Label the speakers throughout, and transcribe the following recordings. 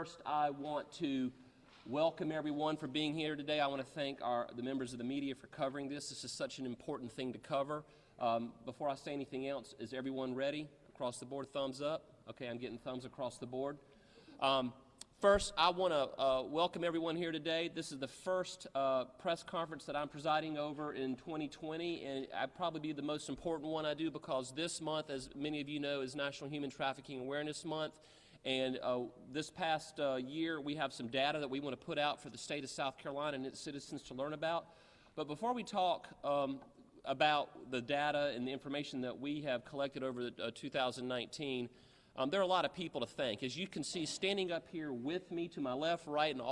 Speaker 1: First, I want to welcome everyone for being here today. I want to thank the members of the media for covering this. This is such an important thing to cover. Before I say anything else, is everyone ready? Across the board, thumbs up. Okay, I'm getting thumbs across the board. First, I want to welcome everyone here today. This is the first press conference that I'm presiding over in 2020, and I'd probably be the most important one I do because this month, as many of you know, is National Human Trafficking Awareness Month. And this past year, we have some data that we want to put out for the state of South Carolina and its citizens to learn about. But before we talk about the data and the information that we have collected over 2019, there are a lot of people to thank. As you can see, standing up here with me to my left, right, and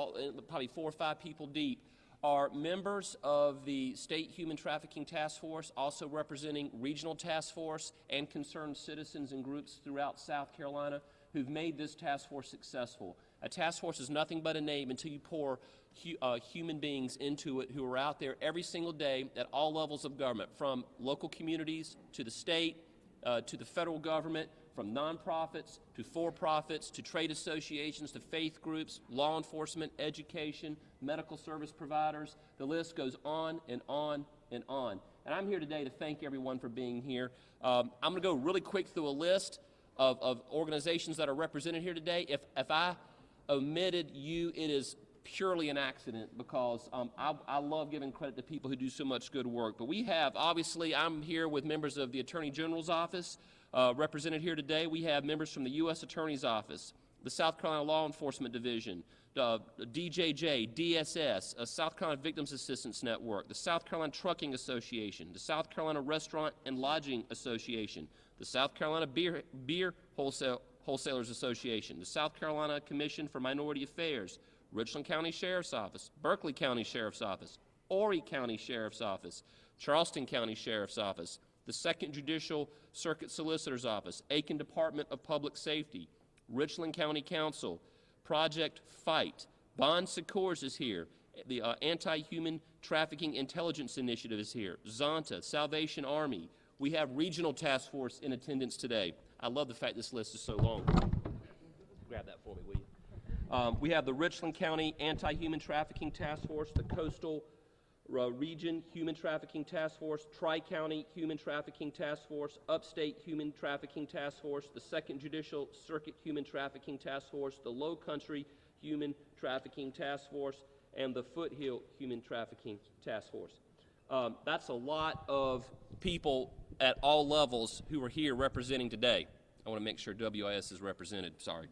Speaker 1: probably 4 or 5 people deep are members of the State Human Trafficking Task Force, also representing regional task force and concerned citizens and groups throughout South Carolina who've made this task force successful. A task force is nothing but a name until you pour human beings into it who are out there every single day at all levels of government, from local communities to the state, to the federal government, from nonprofits to for-profits to trade associations to faith groups, law enforcement, education, medical service providers. The list goes on and on and on. And I'm here today to thank everyone for being here. I'm going to go really quick through a list of organizations that are represented here today. If I omitted you, it is purely an accident because I love giving credit to people who do so much good work. But we have, obviously, I'm here with members of the Attorney General's Office represented here today. We have members from the U.S. Attorney's Office, the South Carolina Law Enforcement Division, DJJ, DSS, South Carolina Victims Assistance Network, the South Carolina Trucking Association, the South Carolina Restaurant and Lodging Association, the South Carolina Beer Wholesalers Association, the South Carolina Commission for Minority Affairs, Richland County Sheriff's Office, Berkeley County Sheriff's Office, Horry County Sheriff's Office, Charleston County Sheriff's Office, the Second Judicial Circuit Solicitor's Office, Aiken Department of Public Safety, Richland County Council, Project Fight, Bon Secours is here, the Anti-Human Trafficking Intelligence Initiative is here, Zonta, Salvation Army. We have regional task force in attendance today. I love the fact this list is so long. Grab that for me, will you? We have the Richland County Anti-Human Trafficking Task Force, the Coastal Region Human Trafficking Task Force, Tri-County Human Trafficking Task Force, Upstate Human Trafficking Task Force, the Second Judicial Circuit Human Trafficking Task Force, the Low Country Human Trafficking Task Force, and the Foothill Human Trafficking Task Force. That's a lot of people at all levels who are here representing today. I want to make sure WIS is represented, sorry.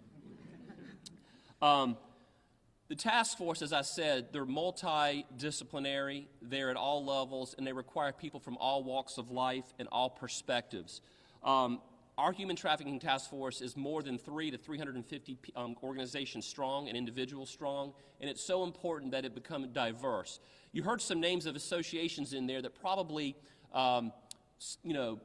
Speaker 1: The task force, as I said, they're multidisciplinary, they're at all levels, and they require people from all walks of life and all perspectives. Our Human Trafficking Task Force is more than 300 to 350 organizations strong and individuals strong, and it's so important that it become diverse. You heard some names of associations in there that probably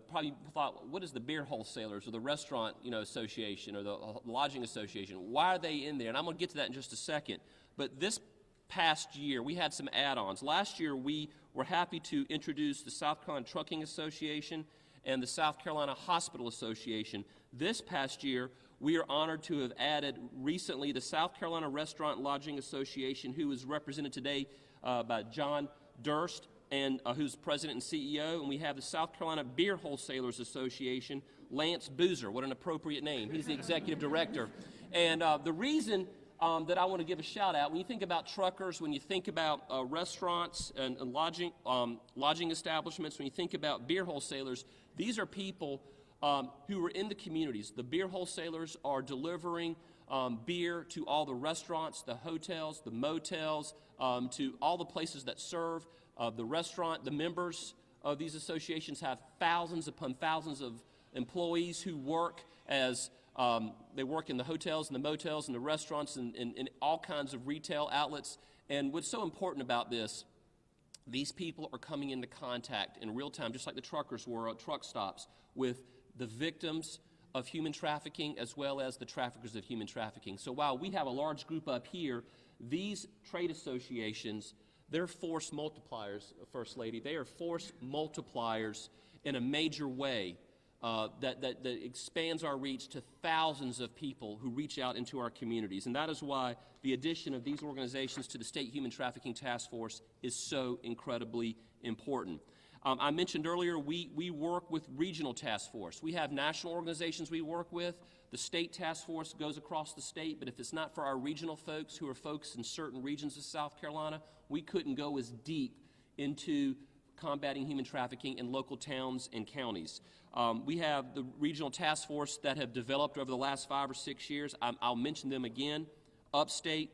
Speaker 1: probably thought, what is the beer wholesalers or the restaurant, association or the lodging association? Why are they in there? And I'm going to get to that in just a second. But this past year, we had some add-ons. Last year, we were happy to introduce the South Carolina Trucking Association and the South Carolina Hospital Association. This past year, we are honored to have added recently the South Carolina Restaurant and Lodging Association, who is represented today by John Durst, and who's president and CEO, and we have the South Carolina Beer Wholesalers Association, Lance Boozer, what an appropriate name. He's the executive director. And the reason that I want to give a shout out, when you think about truckers, when you think about restaurants and lodging establishments, when you think about beer wholesalers, these are people who are in the communities. The beer wholesalers are delivering beer to all the restaurants, the hotels, the motels, to all the places that serve the restaurant. The members of these associations have thousands upon thousands of employees who work as they work in the hotels and the motels and the restaurants and in all kinds of retail outlets. And what's so important about this, these people are coming into contact in real time, just like the truckers were at truck stops, with the victims of human trafficking as well as the traffickers of human trafficking. So while we have a large group up here, these trade associations, they're force multipliers, First Lady. They are force multipliers in a major way that expands our reach to thousands of people who reach out into our communities. And that is why the addition of these organizations to the State Human Trafficking Task Force is so incredibly important. I mentioned earlier we work with regional task force. We have national organizations we work with. The state task force goes across the state, but if it's not for our regional folks who are folks in certain regions of South Carolina, we couldn't go as deep into combating human trafficking in local towns and counties. We have the regional task force that have developed over the last 5 or 6 years. I'll mention them again: Upstate,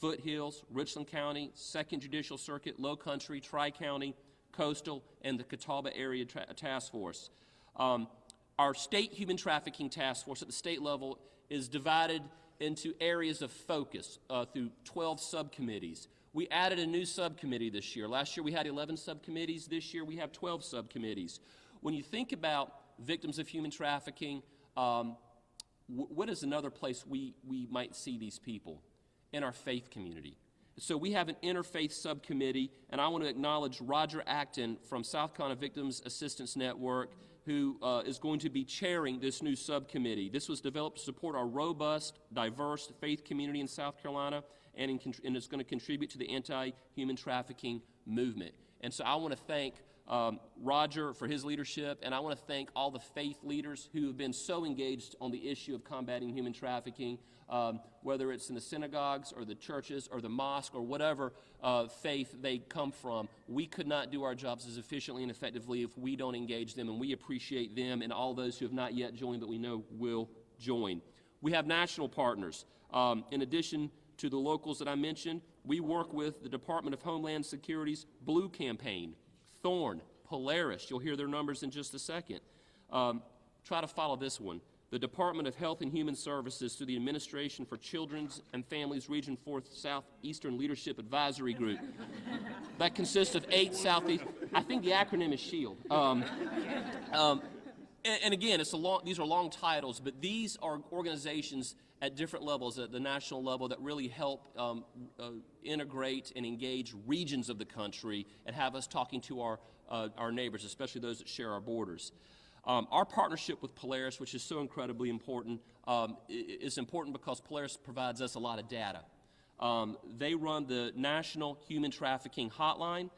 Speaker 1: Foothills, Richland County, 2nd Judicial Circuit, Low Country, Tri-County, Coastal, and the Catawba Area Task Force. Our State Human Trafficking Task Force at the state level is divided into areas of focus through 12 subcommittees. We added a new subcommittee this year. Last year we had 11 subcommittees. This year we have 12 subcommittees. When you think about victims of human trafficking, what is another place we might see these people? In our faith community. So we have an interfaith subcommittee, and I want to acknowledge Roger Acton from South Carolina Victims Assistance Network, who is going to be chairing this new subcommittee. This was developed to support our robust, diverse faith community in South Carolina, and it's going to contribute to the anti-human trafficking movement. And so I want to thank Roger for his leadership, and I want to thank all the faith leaders who have been so engaged on the issue of combating human trafficking, whether it's in the synagogues or the churches or the mosque or whatever faith they come from. We could not do our jobs as efficiently and effectively if we don't engage them, and we appreciate them and all those who have not yet joined but we know will join. We have national partners. In addition to the locals that I mentioned, we work with the Department of Homeland Security's Blue Campaign, Thorn, Polaris. You'll hear their numbers in just a second. Try to follow this one. The Department of Health and Human Services through the Administration for Children's and Families Region 4th Southeastern Leadership Advisory Group. That consists of 8 Southeast. I think the acronym is SHIELD. And again, these are long titles, but these are organizations at different levels, at the national level, that really help integrate and engage regions of the country and have us talking to our neighbors, especially those that share our borders. Our partnership with Polaris, which is so incredibly important, is important because Polaris provides us a lot of data. They run the National Human Trafficking Hotline.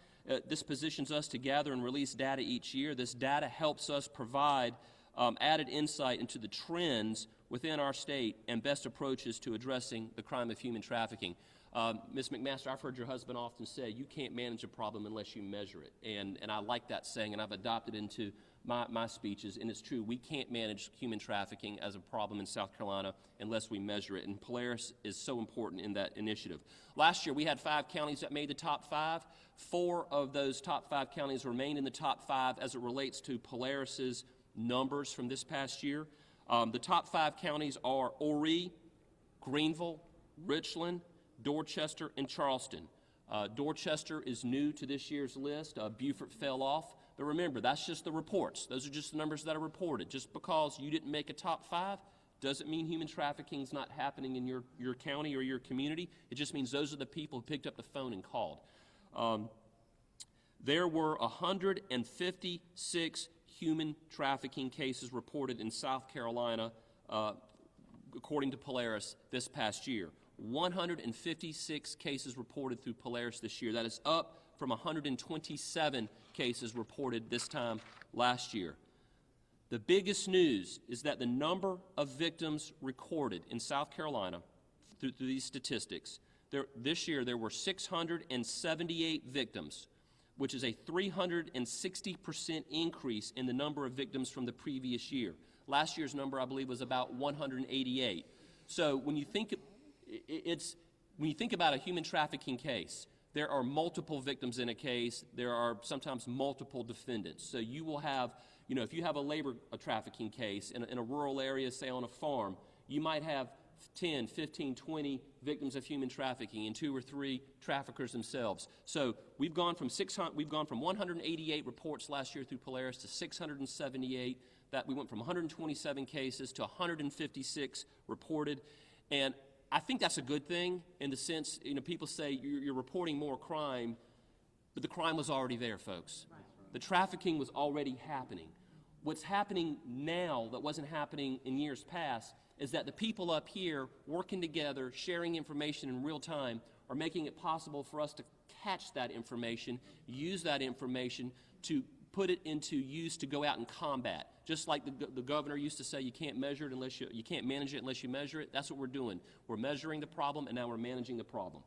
Speaker 1: This positions us to gather and release data each year. This data helps us provide added insight into the trends within our state and best approaches to addressing the crime of human trafficking. Ms. McMaster, I've heard your husband often say, you can't manage a problem unless you measure it. And I like that saying, and I've adopted it into my speeches, and it's true. We can't manage human trafficking as a problem in South Carolina unless we measure it, and Polaris is so important in that initiative. Last year, we had 5 counties that made the top 5. 4 of those top 5 counties remain in the top 5 as it relates to Polaris's numbers from this past year. The top 5 counties are Horry, Greenville, Richland, Dorchester, and Charleston. Dorchester is new to this year's list. Beaufort fell off. But remember, that's just the reports. Those are just the numbers that are reported. Just because you didn't make a top 5 doesn't mean human trafficking is not happening in your county or your community. It just means those are the people who picked up the phone and called. There were 156 human trafficking cases reported in South Carolina, according to Polaris, this past year. 156 cases reported through Polaris this year. That is up from 127 cases reported this time last year. The biggest news is that the number of victims recorded in South Carolina through these statistics, this year there were 678 victims, which is a 360% increase in the number of victims from the previous year. Last year's number, I believe, was about 188. So when you think about a human trafficking case, there are multiple victims in a case. There are sometimes multiple defendants. So you will have, if you have a labor trafficking case in a rural area, say on a farm, you might have 10, 15, 20 victims of human trafficking and 2 or 3 traffickers themselves. So we've gone from 188 reports last year through Polaris to 678. That we went from 127 cases to 156 reported. And I think that's a good thing in the sense, people say you're reporting more crime, but the crime was already there, folks. The trafficking was already happening. What's happening now that wasn't happening in years past is that the people up here working together, sharing information in real time, are making it possible for us to catch that information, use that information to put it into use to go out and combat. Just like the governor used to say, you can't measure it unless you can't manage it unless you measure it. That's what we're doing. We're measuring the problem, and now we're managing the problem.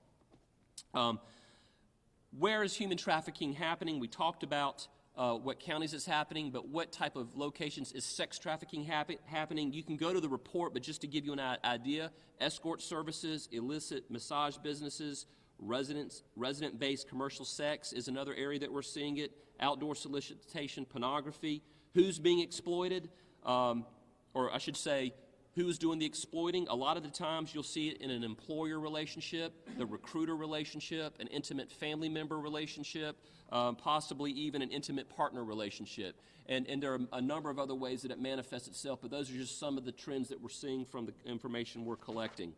Speaker 1: Where is human trafficking happening? We talked about what counties it's happening, but what type of locations is sex trafficking happening? You can go to the report, but just to give you an idea, escort services, illicit massage businesses, resident-based commercial sex is another area that we're seeing it, outdoor solicitation, pornography, who's being exploited, or I should say, who's doing the exploiting. A lot of the times you'll see it in an employer relationship, the recruiter relationship, an intimate family member relationship, possibly even an intimate partner relationship. And there are a number of other ways that it manifests itself, but those are just some of the trends that we're seeing from the information we're collecting.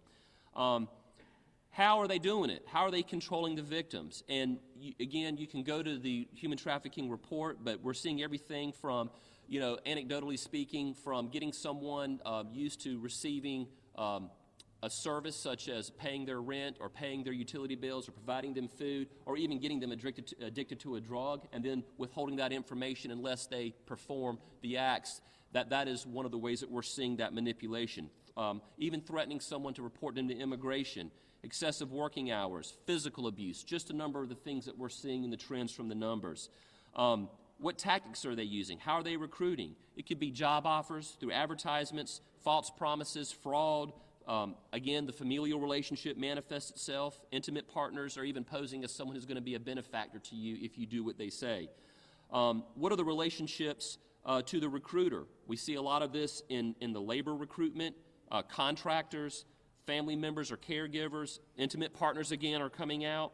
Speaker 1: How are they doing it? How are they controlling the victims? And again, you can go to the human trafficking report, but we're seeing everything from, anecdotally speaking, from getting someone used to receiving a service such as paying their rent or paying their utility bills or providing them food or even getting them addicted to a drug and then withholding that information unless they perform the acts. That is one of the ways that we're seeing that manipulation. Even threatening someone to report them to immigration, excessive working hours, physical abuse, just a number of the things that we're seeing in the trends from the numbers. What tactics are they using? How are they recruiting? It could be job offers through advertisements, false promises, fraud. Again, the familial relationship manifests itself. Intimate partners are even posing as someone who's going to be a benefactor to you if you do what they say. What are the relationships to the recruiter? We see a lot of this in the labor recruitment, contractors, family members or caregivers, intimate partners again are coming out,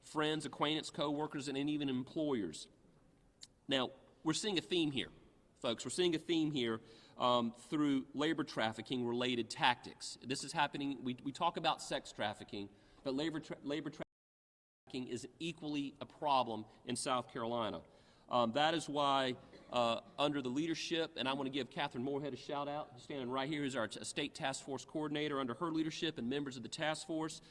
Speaker 1: friends, acquaintance, co-workers, and even employers. Now, we're seeing a theme here, folks. We're seeing a theme here through labor trafficking related tactics. This is happening, we talk about sex trafficking, but labor trafficking is equally a problem in South Carolina. That is why under the leadership, and I want to give Katherine Moorhead a shout out, standing right here, who's our state task force coordinator. Under her leadership and members of the task force,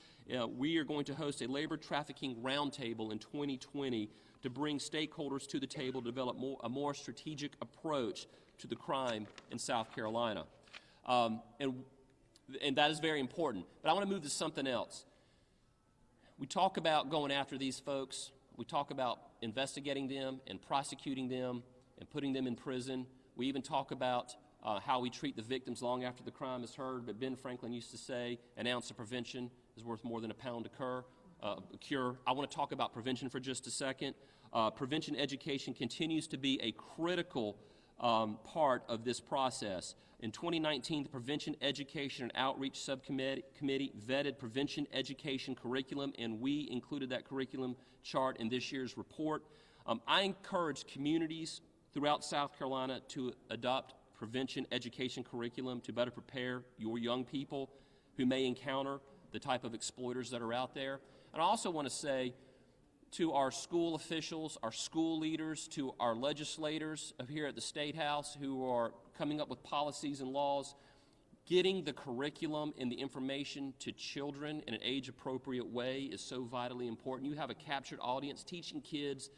Speaker 1: we are going to host a labor trafficking roundtable in 2020 to bring stakeholders to the table to develop a more strategic approach to the crime in South Carolina. And that is very important. But I want to move to something else. We talk about going after these folks. We talk about investigating them and prosecuting them and putting them in prison. We even talk about how we treat the victims long after the crime is heard. But Ben Franklin used to say, an ounce of prevention is worth more than a pound of cure. I want to talk about prevention for just a second. Prevention education continues to be a critical part of this process. In 2019, the Prevention Education and Outreach Subcommittee vetted prevention education curriculum, and we included that curriculum chart in this year's report. I encourage communities throughout South Carolina to adopt prevention education curriculum to better prepare your young people who may encounter the type of exploiters that are out there. And I also want to say to our school officials, our school leaders, to our legislators here at the State House who are coming up with policies and laws, getting the curriculum and the information to children in an age-appropriate way is so vitally important. You have a captured audience, teaching kids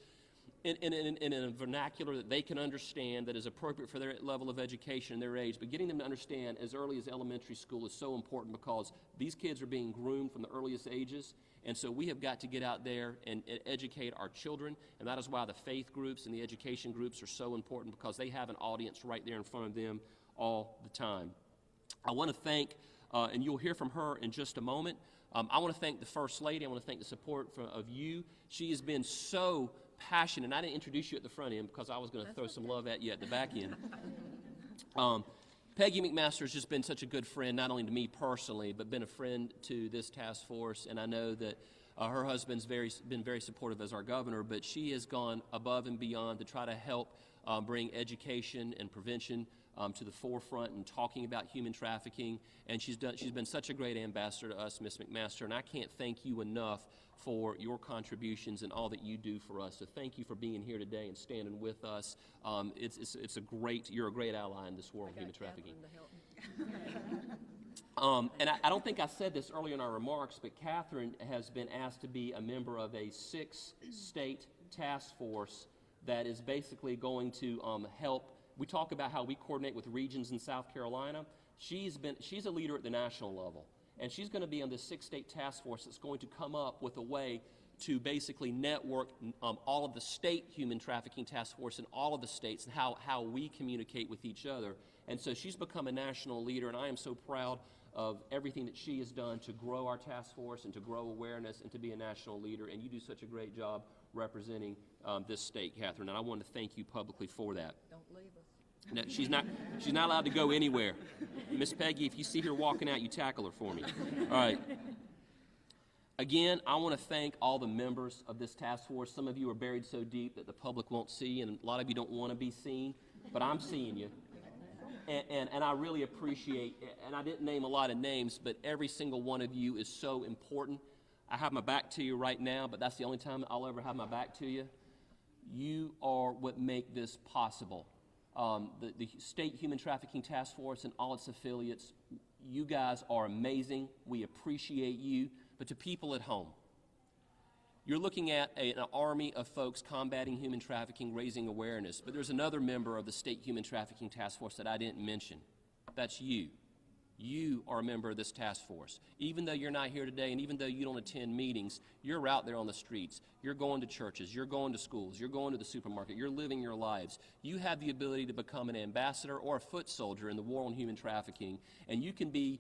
Speaker 1: in a vernacular that they can understand that is appropriate for their level of education and their age, but getting them to understand as early as elementary school is so important because these kids are being groomed from the earliest ages, and so we have got to get out there and educate our children, and that is why the faith groups and the education groups are so important because they have an audience right there in front of them all the time. I want to thank, and you'll hear from her in just a moment, I want to thank the First Lady. I want to thank the support of you. She has been so passionate, and I didn't introduce you at the front end because I was going to throw some love at you at the back end. Peggy McMaster has just been such a good friend, not only to me personally, but been a friend to this task force, and I know that her husband's been very supportive as our governor, but she has gone above and beyond to try to help bring education and prevention to the forefront and talking about human trafficking. And she's been such a great ambassador to us, Ms. McMaster, and I can't thank you enough for your contributions and all that you do for us. So thank you for being here today and standing with us. You're a great ally in this world of human trafficking. And I don't think I said this earlier in our remarks, but Katherine has been asked to be a member of a 6-state task force that is basically going to help. We talk about how we coordinate with regions in South Carolina. She's a leader at the national level, and she's going to be on this 6-state task force that's going to come up with a way to basically network all of the state human trafficking task force in all of the states and how we communicate with each other. And so she's become a national leader, and I am so proud of everything that she has done to grow our task force and to grow awareness and to be a national leader. And you do such a great job representing this state, Katherine, and I want to thank you publicly for that.
Speaker 2: Don't leave us.
Speaker 1: No, she's not allowed to go anywhere. Miss Peggy, if you see her walking out, you tackle her for me. All right. Again, I want to thank all the members of this task force. Some of you are buried so deep that the public won't see, and a lot of you don't want to be seen, but I'm seeing you. And I really appreciate, and I didn't name a lot of names, but every single one of you is so important. I have my back to you right now, but that's the only time I'll ever have my back to you. You are what make this possible. The State Human Trafficking Task Force and all its affiliates, you guys are amazing. We appreciate you. But to people at home, you're looking at an army of folks combating human trafficking, raising awareness. But there's another member of the State Human Trafficking Task Force that I didn't mention. That's you. You are a member of this task force. Even though you're not here today and even though you don't attend meetings, you're out there on the streets. You're going to churches. You're going to schools. You're going to the supermarket. You're living your lives. You have the ability to become an ambassador or a foot soldier in the war on human trafficking, and you can be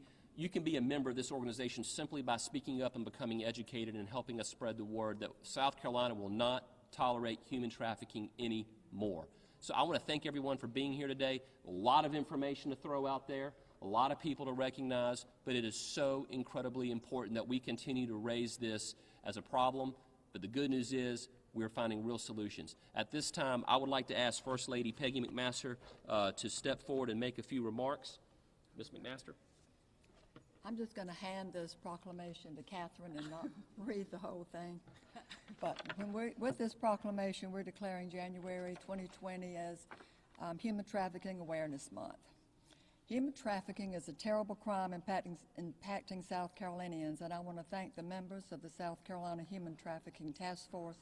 Speaker 1: a member of this organization simply by speaking up and becoming educated and helping us spread the word that South Carolina will not tolerate human trafficking anymore. So I want to thank everyone for being here today. A lot of information to throw out there, a lot of people to recognize, but it is so incredibly important that we continue to raise this as a problem. But the good news is we're finding real solutions. At this time, I would like to ask First Lady Peggy McMaster to step forward and make a few remarks. Ms. McMaster.
Speaker 2: I'm just going to hand this proclamation to Katherine and not read the whole thing. But with this proclamation, we're declaring January 2020 as Human Trafficking Awareness Month. Human trafficking is a terrible crime impacting South Carolinians, and I want to thank the members of the South Carolina Human Trafficking Task Force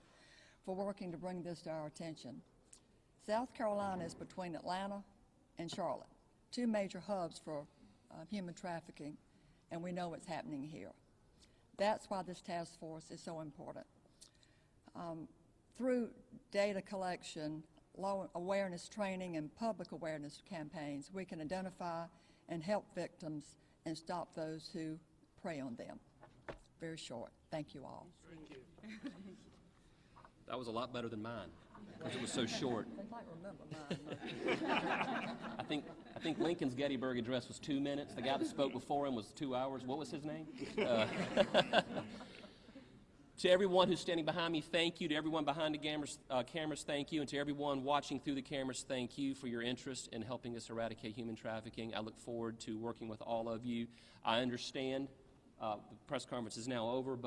Speaker 2: for working to bring this to our attention. South Carolina is between Atlanta and Charlotte, two major hubs for human trafficking, and we know what's happening here. That's why this task force is so important. Through data collection, law awareness training, and public awareness campaigns, we can identify and help victims and stop those who prey on them. Very short. Thank you all.
Speaker 3: Thank you.
Speaker 1: That was a lot better than mine because it was so short.
Speaker 2: They might remember mine.
Speaker 1: I think Lincoln's Gettysburg Address was 2 minutes. The guy that spoke before him was 2 hours. What was his name? To everyone who's standing behind me, thank you. To everyone behind the cameras, thank you. And to everyone watching through the cameras, thank you for your interest in helping us eradicate human trafficking. I look forward to working with all of you. I understand the press conference is now over, but